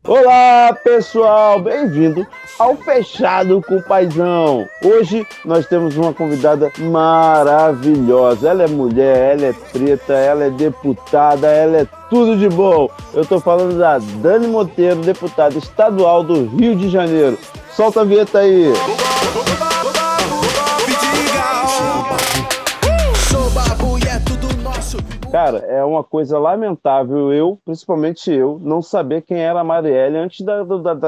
Olá, pessoal, bem-vindo ao Fechado com o Paizão. Hoje nós temos uma convidada maravilhosa. Ela é mulher, ela é preta, ela é deputada, ela é tudo de bom. Eu tô falando da Dani Monteiro, deputada estadual do Rio de Janeiro. Solta a vinheta aí. Cara, é uma coisa lamentável principalmente eu, não saber quem era a Marielle antes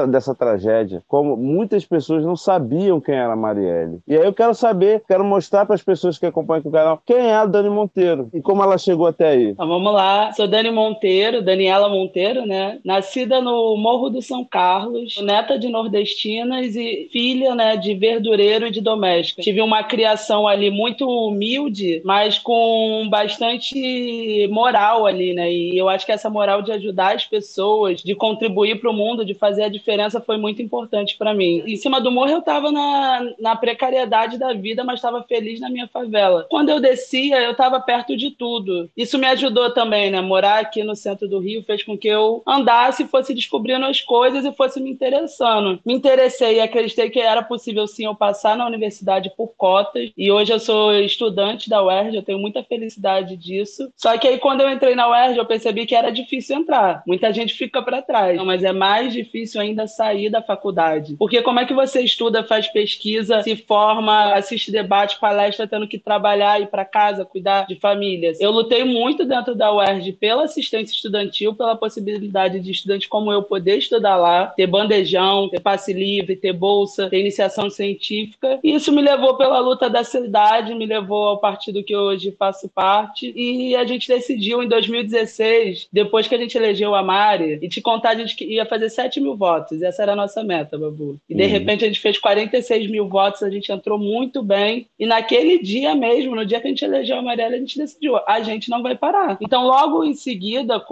dessa tragédia. Como muitas pessoas não sabiam quem era a Marielle. E aí eu quero saber, quero mostrar para as pessoas que acompanham aqui o canal, quem é a Dani Monteiro e como ela chegou até aí. Então, vamos lá. Sou Dani Monteiro, Daniela Monteiro, né? Nascida no Morro do São Carlos, neta de nordestinas e filha, né, de verdureiro e de doméstica. Tive uma criação ali muito humilde, mas com bastante moral ali, né? E eu acho que essa moral de ajudar as pessoas, de contribuir para o mundo, de fazer a diferença foi muito importante para mim. Em cima do morro eu estava na precariedade da vida, mas estava feliz na minha favela. Quando eu descia, eu estava perto de tudo. Isso me ajudou também, né? Morar aqui no centro do Rio fez com que eu andasse, fosse descobrindo as coisas e fosse me interessando. Me interessei e acreditei que era possível sim eu passar na universidade por cotas. E hoje eu sou estudante da UERJ, eu tenho muita felicidade disso. Só que aí quando eu entrei na UERJ, eu percebi que era difícil entrar. Muita gente fica para trás. Não, mas é mais difícil ainda sair da faculdade. Porque como é que você estuda, faz pesquisa, se forma, assiste debate, palestra, tendo que trabalhar, ir para casa, cuidar de famílias? Eu lutei muito dentro da UERJ pela assistência estudantil, pela possibilidade de estudante como eu poder estudar lá, ter bandejão, ter passe livre, ter bolsa, ter iniciação científica. E isso me levou pela luta da cidade, me levou ao partido que hoje faço parte. E a gente decidiu em 2016, depois que a gente elegeu a Mari, e te contar, a gente ia fazer 7 mil votos. Essa era a nossa meta, Babu. E de repente a gente fez 46 mil votos, a gente entrou muito bem. E naquele dia mesmo, no dia que a gente elegeu a Marielle, a gente decidiu, a gente não vai parar. Então, logo em seguida,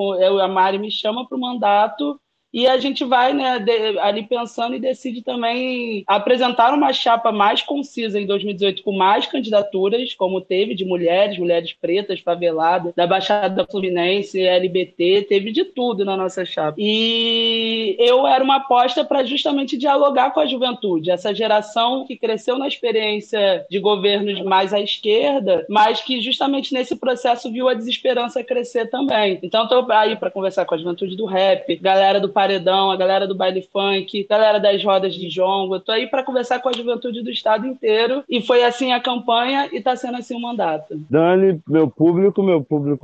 a Mari me chama para o mandato. E a gente vai, né, ali pensando e decide também apresentar uma chapa mais concisa em 2018 com mais candidaturas, como teve de mulheres pretas, faveladas, da Baixada Fluminense, LBT, teve de tudo na nossa chapa. E eu era uma aposta para justamente dialogar com a juventude, essa geração que cresceu na experiência de governos mais à esquerda, mas que justamente nesse processo viu a desesperança crescer também. Então, estou aí para conversar com a juventude do rap, galera do paredão, a galera do baile funk, galera das rodas de jongo. Eu tô aí para conversar com a juventude do estado inteiro e foi assim a campanha e tá sendo assim o mandato. Dani, meu público,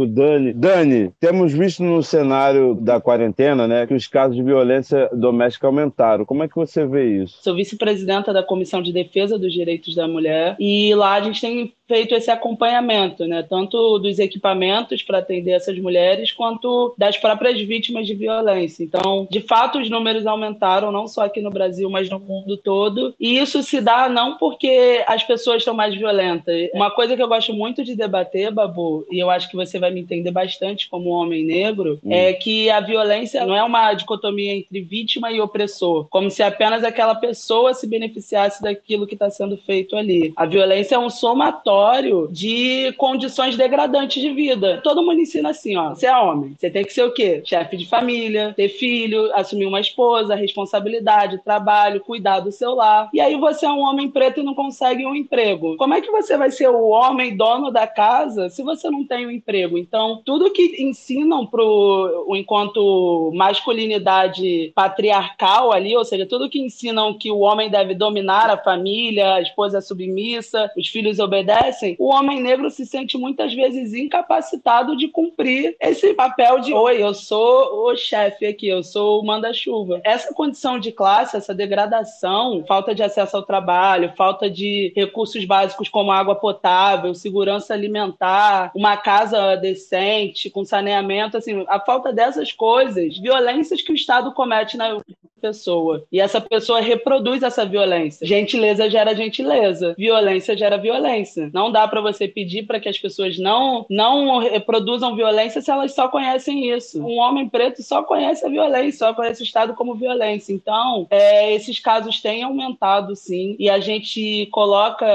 Dani. Dani, temos visto no cenário da quarentena, né, que os casos de violência doméstica aumentaram. Como é que você vê isso? Sou vice-presidenta da Comissão de Defesa dos Direitos da Mulher e lá a gente tem feito esse acompanhamento, né, tanto dos equipamentos para atender essas mulheres, quanto das próprias vítimas de violência. Então, de fato, os números aumentaram, não só aqui no Brasil, mas no mundo todo. E isso se dá não porque as pessoas estão mais violentas. Uma coisa que eu gosto muito de debater, Babu, e eu acho que você vai me entender bastante como homem negro, é que a violência não é uma dicotomia entre vítima e opressor, como se apenas aquela pessoa se beneficiasse daquilo que está sendo feito ali. A violência é um somatório de condições degradantes de vida. Todo mundo ensina assim, ó, você é homem, você tem que ser o quê? Chefe de família, ter filho, assumir uma esposa, responsabilidade, trabalho, cuidar do seu lar. E aí você é um homem preto e não consegue um emprego. Como é que você vai ser o homem dono da casa se você não tem um emprego? Então, tudo que ensinam enquanto masculinidade patriarcal ali, ou seja, tudo que ensinam que o homem deve dominar a família, a esposa é submissa, os filhos obedecem, o homem negro se sente muitas vezes incapacitado de cumprir esse papel de oi, eu sou o chefe aqui, eu sou o manda-chuva. Essa condição de classe, essa degradação, falta de acesso ao trabalho, falta de recursos básicos como água potável, segurança alimentar, uma casa decente, com saneamento, assim, a falta dessas coisas, violências que o Estado comete pessoa. E essa pessoa reproduz essa violência. Gentileza gera gentileza. Violência gera violência. Não dá para você pedir para que as pessoas não reproduzam violência se elas só conhecem isso. Um homem preto só conhece a violência, só conhece o Estado como violência. Então, esses casos têm aumentado, sim, e a gente coloca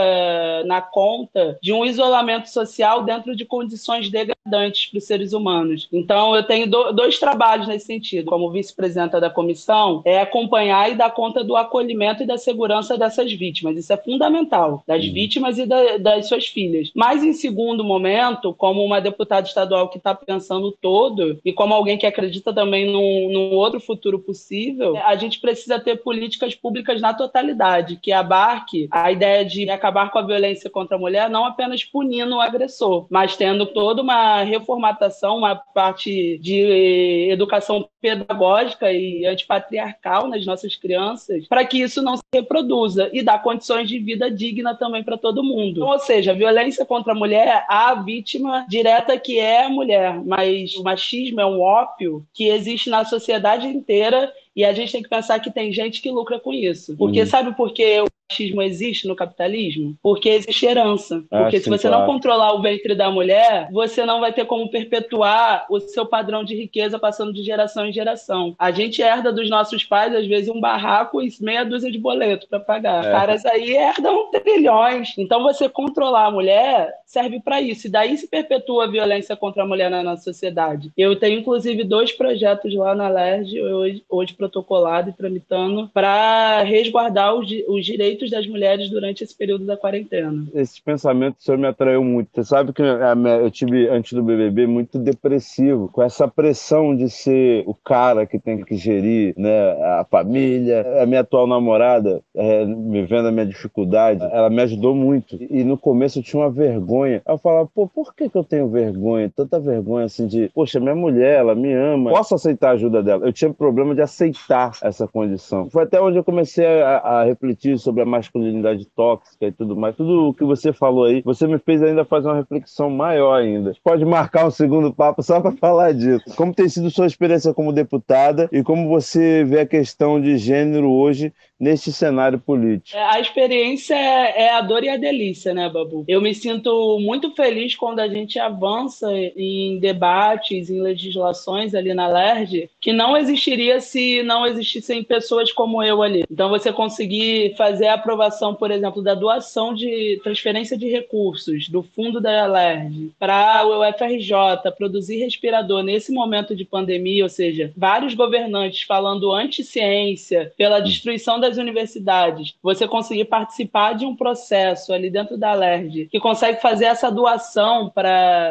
na conta de um isolamento social dentro de condições degradantes para os seres humanos. Então, eu tenho dois trabalhos nesse sentido. Como vice-presidenta da comissão, é acompanhar e dar conta do acolhimento e da segurança dessas vítimas. Isso é fundamental, das vítimas e das suas filhas. Mas, em segundo momento, como uma deputada estadual que está pensando todo, e como alguém que acredita também num outro futuro possível, a gente precisa ter políticas públicas na totalidade, que abarque a ideia de acabar com a violência contra a mulher, não apenas punindo o agressor, mas tendo toda uma reformatação, uma parte de educação pedagógica e antipatriarcal nas nossas crianças, para que isso não se reproduza e dar condições de vida digna também para todo mundo. Então, ou seja, a violência contra a mulher, a vítima direta que é a mulher, mas o machismo é um ópio que existe na sociedade inteira. E a gente tem que pensar que tem gente que lucra com isso. Porque sabe por que o machismo existe no capitalismo? Porque existe herança. Porque se você não controlar o ventre da mulher, você não vai ter como perpetuar o seu padrão de riqueza passando de geração em geração. A gente herda dos nossos pais, às vezes, um barraco e meia dúzia de boleto para pagar. Os caras aí herdam trilhões. Então, você controlar a mulher serve para isso. E daí se perpetua a violência contra a mulher na nossa sociedade. Eu tenho, inclusive, 2 projetos lá na LERJ, hoje protocolado e tramitando para resguardar os direitos das mulheres durante esse período da quarentena. Esse pensamento, senhor, me atraiu muito. Você sabe que eu tive, antes do BBB, muito depressivo, com essa pressão de ser o cara que tem que gerir, né, a família. A minha atual namorada, me vendo a minha dificuldade, ela me ajudou muito. E no começo eu tinha uma vergonha. Eu falava, por que eu tenho vergonha? Tanta vergonha assim de, poxa, minha mulher, ela me ama. Posso aceitar a ajuda dela? Eu tinha problema de aceitar essa condição. Foi até onde eu comecei a refletir sobre a masculinidade tóxica e tudo mais. Tudo o que você falou aí, você me fez ainda fazer uma reflexão maior ainda. A gente pode marcar um segundo papo só para falar disso. Como tem sido sua experiência como deputada e como você vê a questão de gênero hoje neste cenário político? A experiência é a dor e a delícia, né, Babu? Eu me sinto muito feliz quando a gente avança em debates, em legislações ali na LERJ, que não existiria se não existissem pessoas como eu ali. Então, você conseguir fazer a aprovação, por exemplo, da doação de transferência de recursos do fundo da LERJ para o UFRJ, produzir respirador nesse momento de pandemia, ou seja, vários governantes falando anti-ciência, pela destruição das universidades, você conseguir participar de um processo ali dentro da LERJ que consegue fazer essa doação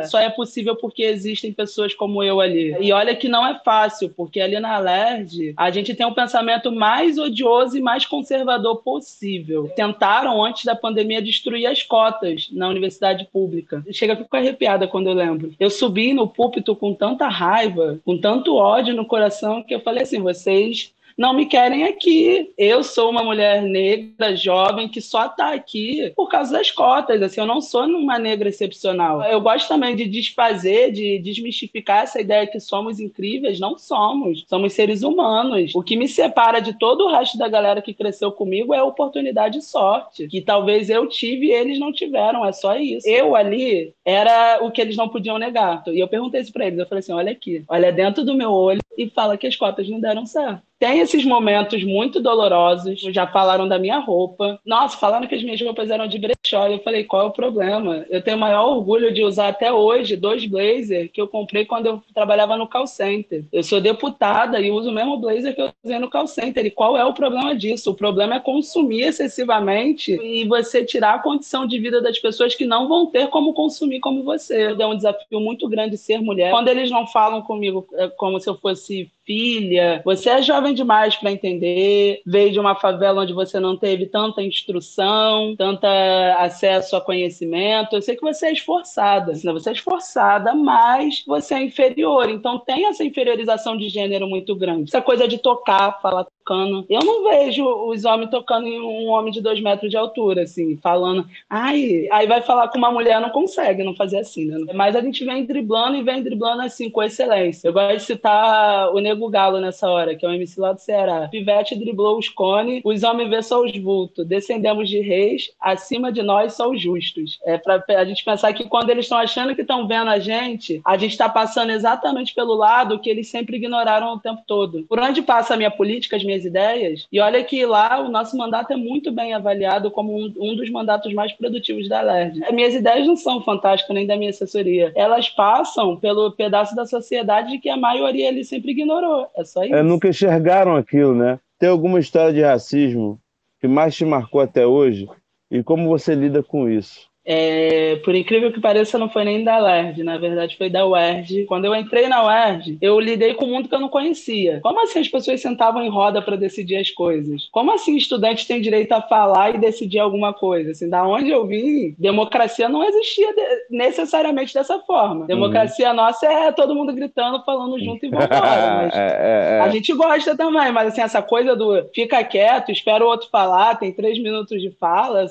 só é possível porque existem pessoas como eu ali. E olha que não é fácil, porque ali na LERJ a gente tem um pensamento mais odioso e mais conservador possível. Tentaram, antes da pandemia, destruir as cotas na universidade pública. Chega a ficar arrepiada quando eu lembro. Eu subi no púlpito com tanta raiva, com tanto ódio no coração, que eu falei assim, vocês não me querem aqui. Eu sou uma mulher negra, jovem, que só está aqui por causa das cotas. Assim, eu não sou uma negra excepcional. Eu gosto também de desfazer, de desmistificar essa ideia que somos incríveis. Não somos. Somos seres humanos. O que me separa de todo o resto da galera que cresceu comigo é a oportunidade e sorte, que talvez eu tive e eles não tiveram. É só isso. Eu ali era o que eles não podiam negar. E eu perguntei isso para eles. Eu falei assim, olha aqui, olha dentro do meu olho e fala que as cotas não deram certo. Tem esses momentos muito dolorosos, já falaram da minha roupa. Nossa, falaram que as minhas roupas eram de brechó. Eu falei, qual é o problema? Eu tenho o maior orgulho de usar até hoje 2 blazers que eu comprei quando eu trabalhava no call center. Eu sou deputada e uso o mesmo blazer que eu usei no call center. E qual é o problema disso? O problema é consumir excessivamente e você tirar a condição de vida das pessoas que não vão ter como consumir como você. É um desafio muito grande ser mulher. Quando eles não falam comigo como se eu fosse filha, você é jovem demais para entender, veio de uma favela onde você não teve tanta instrução, tanto acesso a conhecimento. Eu sei que você é esforçada, mas você é inferior. Então tem essa inferiorização de gênero muito grande. Essa coisa de tocar, falar tocando. Eu não vejo os homens tocando em um homem de 2 metros de altura, assim, falando, ai, aí vai falar com uma mulher, não consegue não fazer assim, né? Mas a gente vem driblando e vem driblando assim, com excelência. Eu gosto de citar o Nego Galo nessa hora, que é o MC lá do Ceará. Pivete driblou os cones, os homens vê só os vultos, descendemos de reis, acima de nós só os justos. É pra a gente pensar que quando eles estão achando que estão vendo a gente está passando exatamente pelo lado que eles sempre ignoraram o tempo todo. Por onde passa a minha política, as minhas ideias, e olha que lá o nosso mandato é muito bem avaliado como um dos mandatos mais produtivos da LERJ. As minhas ideias não são fantásticas nem da minha assessoria. Elas passam pelo pedaço da sociedade que a maioria ele sempre ignorou. É só isso. Nunca enxergaram aquilo, né? Tem alguma história de racismo que mais te marcou até hoje? E como você lida com isso? Por incrível que pareça, não foi nem da LERJ, na verdade foi da UERJ. Quando eu entrei na UERJ, eu lidei com um mundo que eu não conhecia. Como assim as pessoas sentavam em roda para decidir as coisas? Como assim estudantes têm direito a falar e decidir alguma coisa? Assim, da onde eu vim, democracia não existia necessariamente dessa forma. Democracia nossa é todo mundo gritando, falando junto e vambora. Mas a gente gosta também, mas assim, essa coisa do fica quieto, espera o outro falar, tem 3 minutos de fala,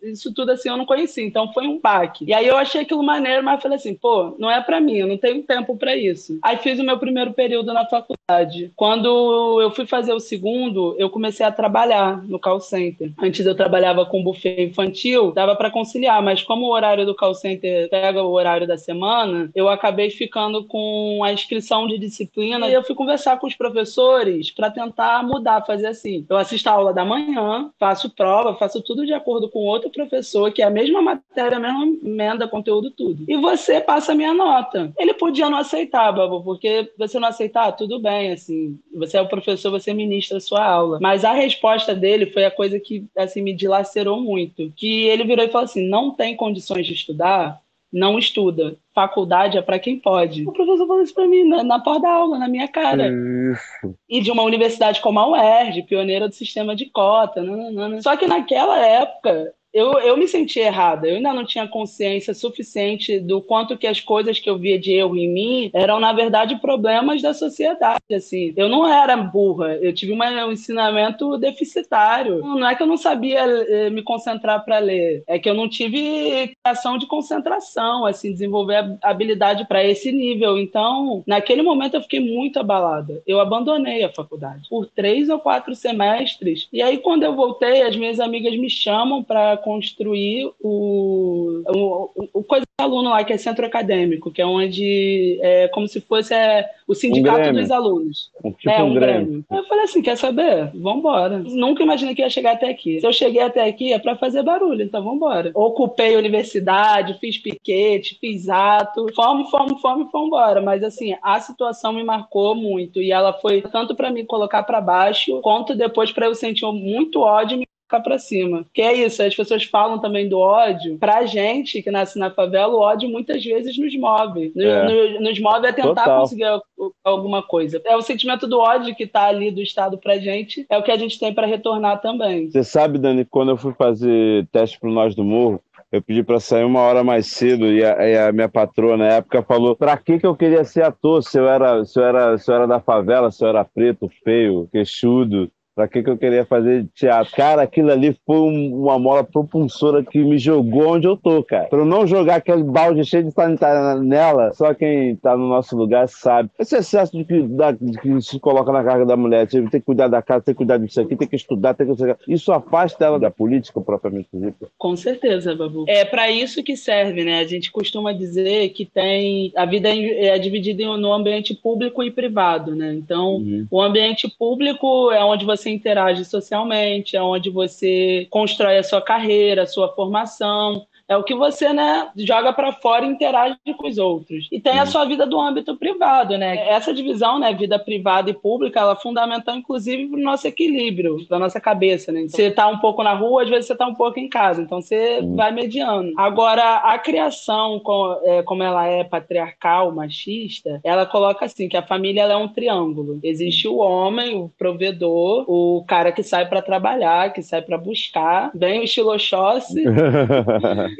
isso tudo assim eu não conhecia. Então foi um baque. E aí eu achei aquilo maneiro, mas falei assim, pô, não é pra mim, eu não tenho tempo pra isso. Aí fiz o meu primeiro período na faculdade. Quando eu fui fazer o segundo, eu comecei a trabalhar no call center. Antes eu trabalhava com buffet infantil, dava pra conciliar, mas como o horário do call center pega o horário da semana, eu acabei ficando com a inscrição de disciplina e eu fui conversar com os professores pra tentar mudar, fazer assim. Eu assisto a aula da manhã, faço prova, faço tudo de acordo com outro professor, que é a mesma matéria, a mesma emenda, conteúdo, tudo. E você passa a minha nota. Ele podia não aceitar, Babu, porque você não aceitar, tudo bem, assim, você é o professor, você ministra a sua aula. Mas a resposta dele foi a coisa que, assim, me dilacerou muito. Que ele virou e falou assim, não tem condições de estudar? Não estuda. Faculdade é para quem pode. O professor falou isso para mim na porta da aula, na minha cara. Isso. E de uma universidade como a UERJ, pioneira do sistema de cota. Nananana. Só que naquela época, eu me sentia errada. Eu ainda não tinha consciência suficiente do quanto que as coisas que eu via de erro em mim eram, na verdade, problemas da sociedade. Assim. Eu não era burra. Eu tive um ensinamento deficitário. Não é que eu não sabia me concentrar para ler. É que eu não tive ação de concentração, assim, desenvolver habilidade para esse nível. Então, naquele momento, eu fiquei muito abalada. Eu abandonei a faculdade por 3 ou 4 semestres. E aí, quando eu voltei, as minhas amigas me chamam para construir o coisa do aluno lá, que é centro acadêmico, que é onde é como se fosse o sindicato dos alunos. Um Grêmio. Aí eu falei assim, quer saber? Vambora. Nunca imaginei que ia chegar até aqui. Se eu cheguei até aqui é para fazer barulho, então vambora. Ocupei a universidade, fiz piquete, fiz ato, fomos embora. Mas assim, a situação me marcou muito e ela foi tanto para me colocar para baixo, quanto depois para eu sentir muito ódio e me para cima. Que é isso, as pessoas falam também do ódio. Pra gente que nasce na favela, o ódio muitas vezes nos move. Nos move a tentar conseguir alguma coisa. É o sentimento do ódio que tá ali do Estado pra gente, é o que a gente tem para retornar também. Você sabe, Dani, quando eu fui fazer teste pro Nós do Morro, eu pedi para sair 1 hora mais cedo e a minha patroa na época falou para que eu queria ser ator se eu era da favela, se eu era preto, feio, queixudo. Pra que eu queria fazer teatro? Cara, aquilo ali foi uma mola propulsora que me jogou onde eu tô, cara. Pra eu não jogar aquele balde cheio de sanitário nela, só quem tá no nosso lugar sabe. Esse excesso de que se coloca na carga da mulher, tem que cuidar da casa, tem que cuidar disso aqui, tem que estudar, tem que... Isso afasta ela da política propriamente dita. Com certeza, Babu. É para isso que serve, né? A gente costuma dizer que a vida é dividida no ambiente público e privado, né? Então, o ambiente público é onde você interage socialmente, é onde você constrói a sua carreira, a sua formação. É o que você, né, joga para fora e interage com os outros. E tem a sua vida do âmbito privado, né? Essa divisão, né, vida privada e pública, ela é fundamental, inclusive, para o nosso equilíbrio, para nossa cabeça, né? Então, você tá um pouco na rua, às vezes você tá um pouco em casa. Então, você vai mediando. Agora, a criação, como ela é patriarcal, machista, ela coloca assim, que a família ela é um triângulo. Existe o homem, o provedor, o cara que sai para trabalhar, que sai para buscar, bem o estilo Oxóssi,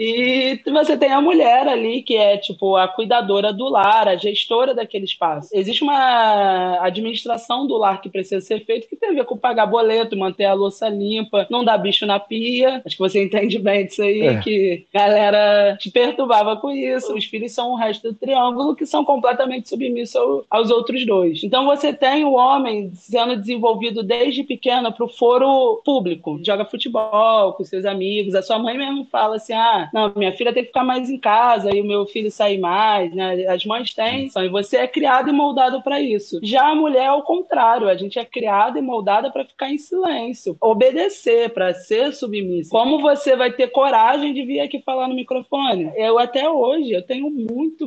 E você tem a mulher ali, que é tipo a cuidadora do lar, a gestora daquele espaço. Existe uma administração do lar que precisa ser feita, que tem a ver com pagar boleto, manter a louça limpa, não dar bicho na pia. Acho que você entende bem disso aí, que a galera te perturbava com isso. Os filhos são o resto do triângulo, que são completamente submissos aos outros dois. Então você tem o homem sendo desenvolvido desde pequeno para o foro público. Joga futebol com seus amigos. A sua mãe mesmo fala assim, não, minha filha tem que ficar mais em casa e o meu filho sair mais, né? As mães têm, e você é criado e moldado para isso. Já a mulher é o contrário, a gente é criada e moldada para ficar em silêncio, obedecer, para ser submissa. Como você vai ter coragem de vir aqui falar no microfone? Eu até hoje, eu tenho muito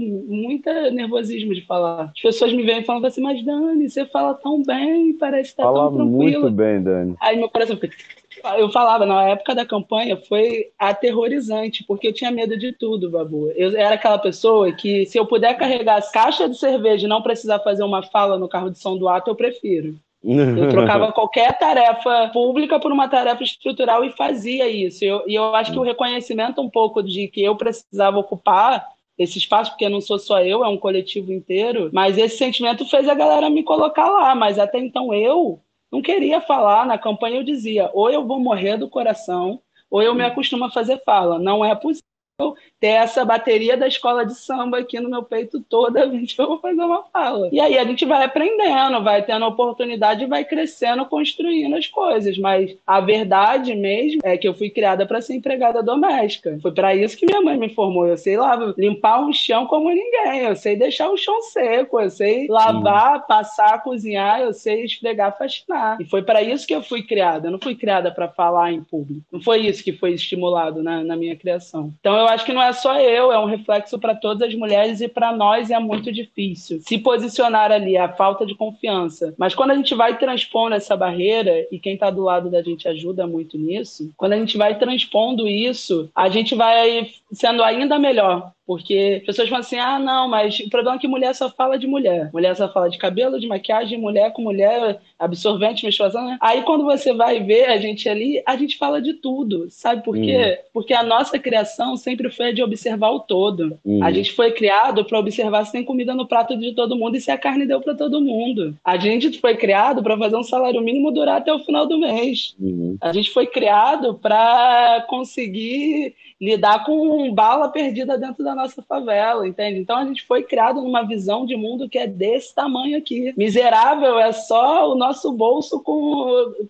nervosismo de falar. As pessoas me veem e falam assim, mas Dani, você fala tão bem, parece que tá tão tranquila. Muito bem, Dani. Aí meu coração fica... Eu falava, na época da campanha foi aterrorizante, porque eu tinha medo de tudo, Babu. Eu era aquela pessoa que, se eu puder carregar as caixas de cerveja e não precisar fazer uma fala no carro de São do Ato, eu prefiro. Eu trocava qualquer tarefa pública por uma tarefa estrutural e fazia isso. E eu acho que o reconhecimento um pouco de que eu precisava ocupar esse espaço, porque não sou só eu, é um coletivo inteiro, mas esse sentimento fez a galera me colocar lá, mas até então eu não queria falar. Na campanha eu dizia, ou eu vou morrer do coração, ou eu me acostumo a fazer fala. Não é possível ter essa bateria da escola de samba aqui no meu peito toda vez que eu vou fazer uma fala. E aí a gente vai aprendendo, vai tendo oportunidade e vai crescendo, construindo as coisas. Mas a verdade mesmo é que eu fui criada para ser empregada doméstica. Foi para isso que minha mãe me formou. Eu sei lá limpar um chão como ninguém, eu sei deixar o chão seco, eu sei lavar, passar, cozinhar, eu sei esfregar, faxinar. E foi para isso que eu fui criada. Eu não fui criada para falar em público. Não foi isso que foi estimulado na minha criação. Então eu acho que não é só eu, é um reflexo para todas as mulheres e para nós é muito difícil se posicionar ali, a falta de confiança. Mas quando a gente vai transpondo essa barreira, e quem está do lado da gente ajuda muito nisso, quando a gente vai transpondo isso, a gente vai sendo ainda melhor. Porque as pessoas falam assim, não, mas o problema é que mulher só fala de mulher. Mulher só fala de cabelo, de maquiagem, mulher com mulher, absorvente, menstruação, né? Aí quando você vai ver a gente ali, a gente fala de tudo. Sabe por quê? Porque a nossa criação sempre foi a de observar o todo. A gente foi criado para observar se tem comida no prato de todo mundo e se a carne deu para todo mundo. A gente foi criado para fazer um salário mínimo durar até o final do mês. A gente foi criado para conseguir lidar com bala perdida dentro da nossa favela, entende? Então a gente foi criado numa visão de mundo que é desse tamanho aqui. Miserável é só o nosso bolso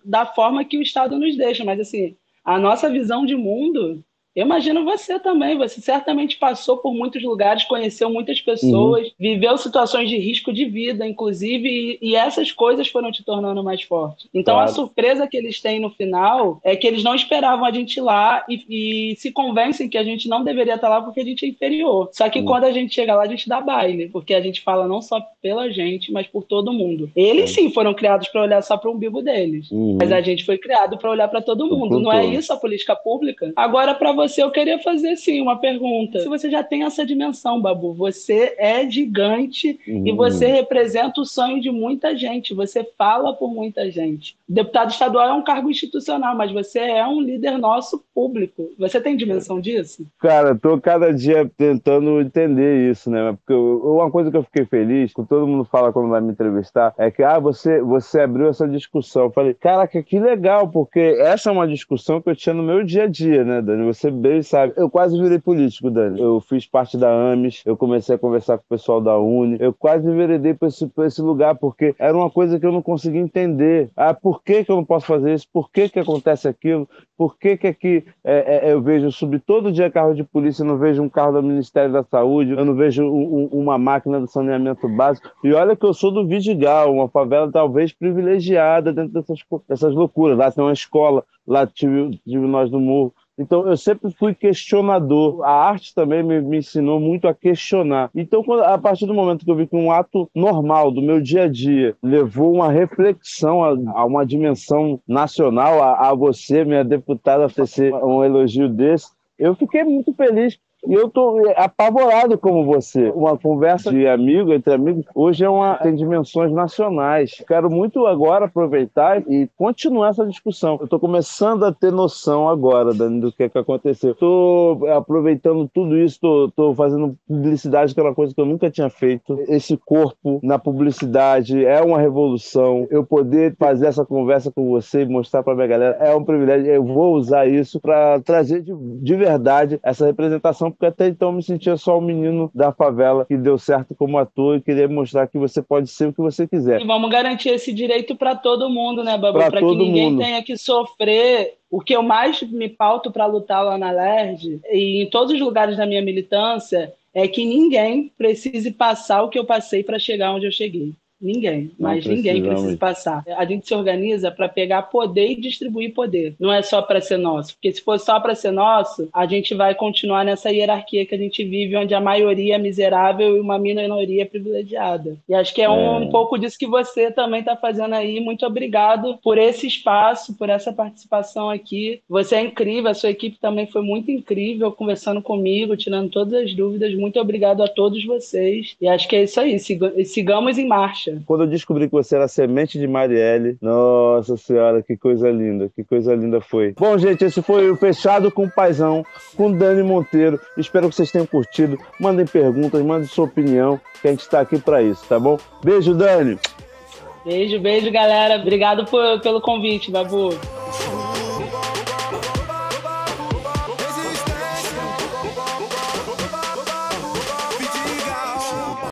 da forma que o Estado nos deixa, mas assim, a nossa visão de mundo... Eu imagino você também, você certamente passou por muitos lugares, conheceu muitas pessoas, viveu situações de risco de vida, inclusive, e essas coisas foram te tornando mais forte. Então, claro, a surpresa que eles têm no final é que eles não esperavam a gente lá e se convencem que a gente não deveria estar lá porque a gente é inferior. Só que quando a gente chega lá, a gente dá baile, porque a gente fala não só pela gente, mas por todo mundo. Eles sim foram criados para olhar só para o umbigo deles, mas a gente foi criado para olhar para todo mundo. Não é isso a política pública? Agora, para você, eu queria fazer, sim, uma pergunta. Se você já tem essa dimensão, Babu, você é gigante e você representa o sonho de muita gente, você fala por muita gente. Deputado estadual é um cargo institucional, mas você é um líder nosso público. Você tem dimensão disso? Cara, eu tô cada dia tentando entender isso, né? Porque uma coisa que eu fiquei feliz, que todo mundo fala quando vai me entrevistar, é que, você abriu essa discussão. Eu falei, caraca, que legal, porque essa é uma discussão que eu tinha no meu dia a dia, né, Dani? Você bem sabe. Eu quase virei político, Dani. Eu fiz parte da AMES, eu comecei a conversar com o pessoal da Uni, eu quase enveredei pra esse lugar, porque era uma coisa que eu não conseguia entender. Por que eu não posso fazer isso? Por que acontece aquilo? Por que aqui eu vejo subir todo dia carro de polícia, eu não vejo um carro do Ministério da Saúde, eu não vejo uma máquina do saneamento básico? E olha que eu sou do Vidigal, uma favela talvez privilegiada dentro dessas loucuras. Lá tem uma escola, lá tive nós no Morro. Então, eu sempre fui questionador. A arte também me ensinou muito a questionar. Então, a partir do momento que eu vi que um ato normal do meu dia a dia levou uma reflexão a uma dimensão nacional, a você, minha deputada, tecer um elogio desse, eu fiquei muito feliz. E eu tô apavorado como você. Uma conversa de amigo, entre amigos, hoje tem dimensões nacionais. Quero muito agora aproveitar e continuar essa discussão. Eu tô começando a ter noção agora, Dani, do que aconteceu. Tô aproveitando tudo isso, tô fazendo publicidade, aquela coisa que eu nunca tinha feito. Esse corpo na publicidade é uma revolução. Eu poder fazer essa conversa com você e mostrar pra minha galera é um privilégio. Eu vou usar isso para trazer de verdade essa representação, porque até então eu me sentia só um menino da favela que deu certo como ator e queria mostrar que você pode ser o que você quiser. E vamos garantir esse direito para todo mundo, né, Babu? Para que ninguém mundo. tenha que sofrer. O que eu mais me pauto para lutar lá na LERJ e em todos os lugares da minha militância é que ninguém precise passar o que eu passei para chegar onde eu cheguei. Ninguém, mas ninguém precisa passar. A gente se organiza para pegar poder e distribuir poder. Não é só para ser nosso. Porque se fosse só para ser nosso, a gente vai continuar nessa hierarquia que a gente vive, onde a maioria é miserável e uma minoria é privilegiada. E acho que é um pouco disso que você também está fazendo aí. Muito obrigado por esse espaço, por essa participação aqui. Você é incrível, a sua equipe também foi muito incrível, conversando comigo, tirando todas as dúvidas. Muito obrigado a todos vocês. E acho que é isso aí. Sigamos em marcha. Quando eu descobri que você era semente de Marielle, nossa senhora, que coisa linda foi. Bom, gente, esse foi o Fechado com o Paizão, com Dani Monteiro. Espero que vocês tenham curtido. Mandem perguntas, mandem sua opinião, que a gente está aqui para isso, tá bom? Beijo, Dani! Beijo, galera. Obrigado pelo convite, Babu.